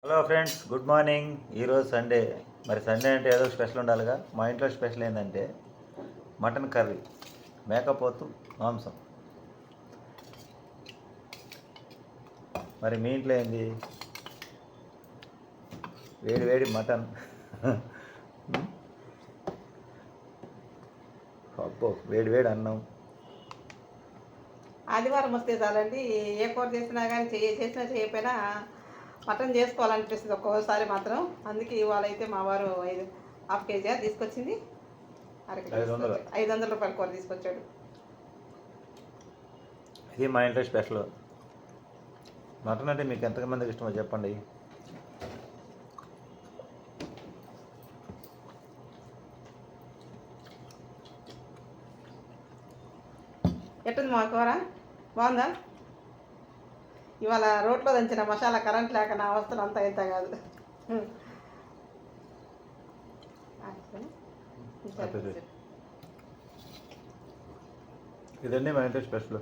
Hello friends, good morning. ఈరోజు Sunday. మరి Sunday అంటే ఏదో స్పెషల్ ఉండాలిగా. మా ఇంట్లో స్పెషల్ ఏంటంటే మటన్ కర్రీ, మేకపోతు మాంసం. మరి మీ ఇంట్లో ఏంది? వేడి వేడి మటన్. అబ్బో, వేడి వేడి అన్నం. ఆదివారం వస్తే చాలండి, ఏ కూర చేసినా కానీ చేసినా చేయకపోయినా మటన్ చేసుకోవాలనిపిస్తుంది ఒక్కోసారి మాత్రం. అందుకే ఇవాళ అయితే మా వారు 1/2 కేజీ తీసుకొచ్చింది. 500. 500 రూపాయల కూర తీసుకొచ్చాడు. ఇది మా ఇంట్లో స్పెషల్. మటన్ అంటే మీకు ఎంతమందికి ఇష్టమో చెప్పండి. ఎట్టుంది మా కూర? బాగుందా? ఇవాళ రోట్లో దంచిన మసాలా కరెంట్ లేక నా అవస్థలు అంతా ఇంత కాదు. ఇదండి మా ఇంట్లో స్పెషల్.